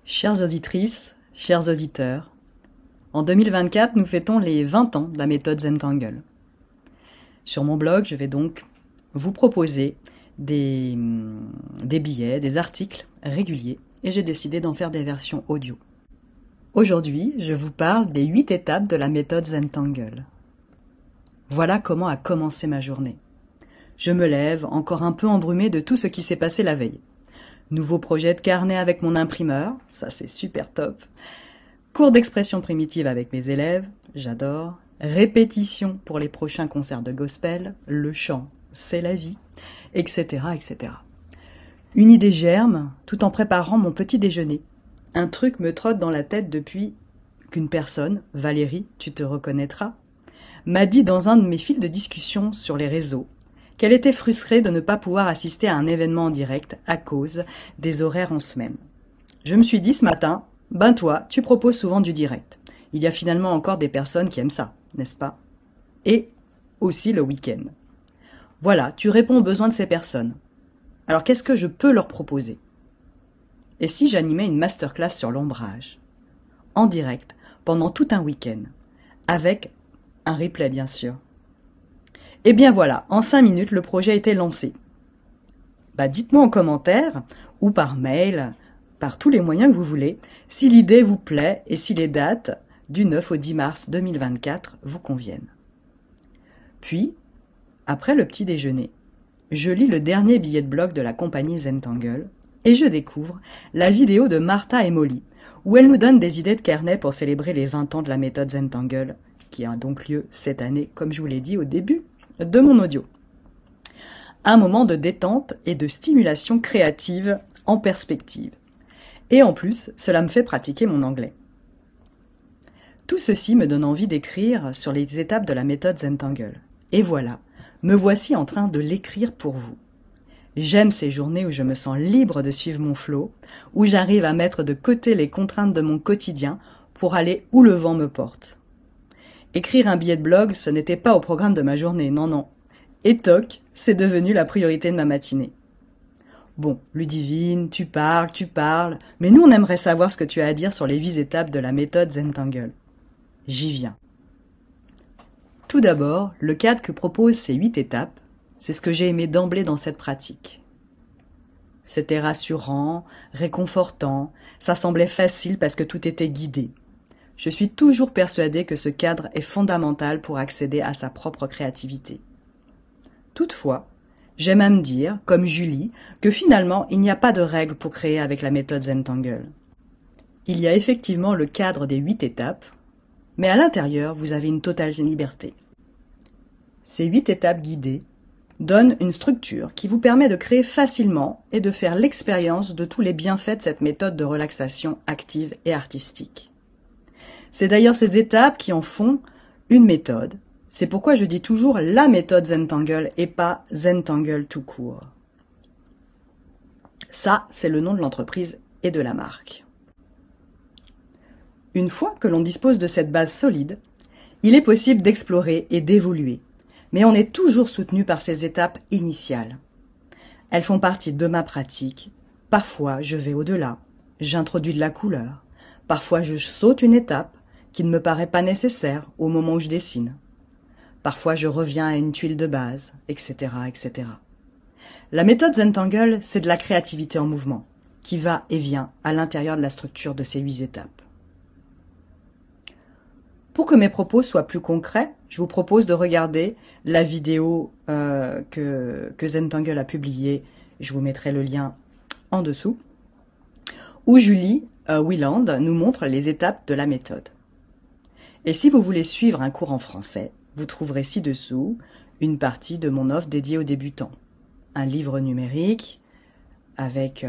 Chères auditrices, chers auditeurs, en 2024, nous fêtons les 20 ans de la méthode Zentangle. Sur mon blog, je vais donc vous proposer des billets, des articles réguliers, et j'ai décidé d'en faire des versions audio. Aujourd'hui, je vous parle des 8 étapes de la méthode Zentangle. Voilà comment a commencé ma journée. Je me lève, encore un peu embrumée de tout ce qui s'est passé la veille. Nouveau projet de carnet avec mon imprimeur, ça c'est super top. Cours d'expression primitive avec mes élèves, j'adore. Répétition pour les prochains concerts de gospel, le chant, c'est la vie, etc., etc. Une idée germe, tout en préparant mon petit déjeuner. Un truc me trotte dans la tête depuis qu'une personne, Valérie, tu te reconnaîtras, m'a dit dans un de mes fils de discussion sur les réseaux qu'elle était frustrée de ne pas pouvoir assister à un événement en direct à cause des horaires en semaine. Je me suis dit ce matin, ben toi, tu proposes souvent du direct. Il y a finalement encore des personnes qui aiment ça, n'est-ce pas? Et aussi le week-end. Voilà, tu réponds aux besoins de ces personnes. Alors qu'est-ce que je peux leur proposer? Et si j'animais une masterclass sur l'ombrage, en direct, pendant tout un week-end, avec un replay bien sûr? Et bien voilà, en 5 minutes, le projet a été lancé. Dites-moi en commentaire, ou par mail, par tous les moyens que vous voulez, si l'idée vous plaît et si les dates du 9 au 10 mars 2024 vous conviennent. Puis, après le petit déjeuner, je lis le dernier billet de blog de la compagnie Zentangle et je découvre la vidéo de Martha et Molly, où elle nous donne des idées de carnet pour célébrer les 20 ans de la méthode Zentangle, qui a donc lieu cette année, comme je vous l'ai dit au début de mon audio. Un moment de détente et de stimulation créative en perspective. Et en plus, cela me fait pratiquer mon anglais. Tout ceci me donne envie d'écrire sur les étapes de la méthode Zentangle. Et voilà, me voici en train de l'écrire pour vous. J'aime ces journées où je me sens libre de suivre mon flow, où j'arrive à mettre de côté les contraintes de mon quotidien pour aller où le vent me porte. Écrire un billet de blog, ce n'était pas au programme de ma journée, non. Et toc, c'est devenu la priorité de ma matinée. Bon, Ludivine, tu parles, mais nous on aimerait savoir ce que tu as à dire sur les 8 étapes de la méthode Zentangle. J'y viens. Tout d'abord, le cadre que proposent ces 8 étapes, c'est ce que j'ai aimé d'emblée dans cette pratique. C'était rassurant, réconfortant, ça semblait facile parce que tout était guidé. Je suis toujours persuadée que ce cadre est fondamental pour accéder à sa propre créativité. Toutefois, j'aime à me dire, comme Julie, que finalement, il n'y a pas de règle pour créer avec la méthode Zentangle. Il y a effectivement le cadre des 8 étapes, mais à l'intérieur, vous avez une totale liberté. Ces 8 étapes guidées donnent une structure qui vous permet de créer facilement et de faire l'expérience de tous les bienfaits de cette méthode de relaxation active et artistique. C'est d'ailleurs ces étapes qui en font une méthode. C'est pourquoi je dis toujours la méthode Zentangle et pas Zentangle tout court. Ça, c'est le nom de l'entreprise et de la marque. Une fois que l'on dispose de cette base solide, il est possible d'explorer et d'évoluer. Mais on est toujours soutenu par ces étapes initiales. Elles font partie de ma pratique. Parfois, je vais au-delà. J'introduis de la couleur. Parfois, je saute une étape qui ne me paraît pas nécessaire au moment où je dessine. Parfois, je reviens à une tuile de base, etc., etc. La méthode Zentangle, c'est de la créativité en mouvement, qui va et vient à l'intérieur de la structure de ces 8 étapes. Pour que mes propos soient plus concrets, je vous propose de regarder la vidéo que Zentangle a publiée, je vous mettrai le lien en dessous, où Julie Wieland nous montre les étapes de la méthode. Et si vous voulez suivre un cours en français, vous trouverez ci-dessous une partie de mon offre dédiée aux débutants. Un livre numérique avec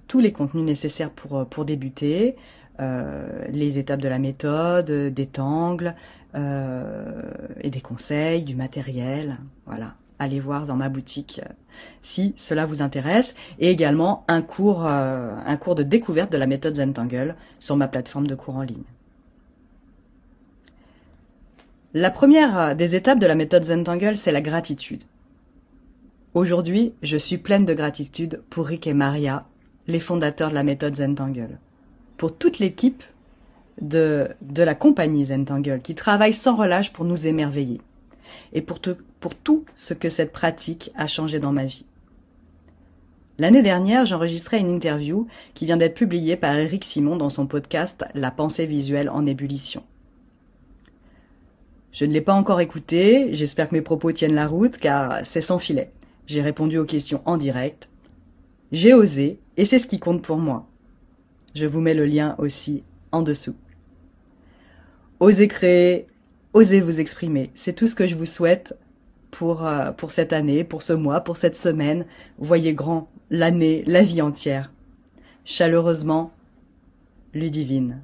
tous les contenus nécessaires pour débuter, les étapes de la méthode, des tangles et des conseils, du matériel. Voilà, allez voir dans ma boutique si cela vous intéresse. Et également un cours de découverte de la méthode Zentangle sur ma plateforme de cours en ligne. La première des étapes de la méthode Zentangle, c'est la gratitude. Aujourd'hui, je suis pleine de gratitude pour Rick et Maria, les fondateurs de la méthode Zentangle, pour toute l'équipe de la compagnie Zentangle qui travaille sans relâche pour nous émerveiller et pour tout ce que cette pratique a changé dans ma vie. L'année dernière, j'enregistrais une interview qui vient d'être publiée par Éric Simon dans son podcast « La pensée visuelle en ébullition ». Je ne l'ai pas encore écoutée, j'espère que mes propos tiennent la route car c'est sans filet. J'ai répondu aux questions en direct, j'ai osé et c'est ce qui compte pour moi. Je vous mets le lien aussi en dessous. Osez créer, osez vous exprimer, c'est tout ce que je vous souhaite pour cette année, pour ce mois, pour cette semaine. Voyez grand, l'année, la vie entière. Chaleureusement, Ludivine.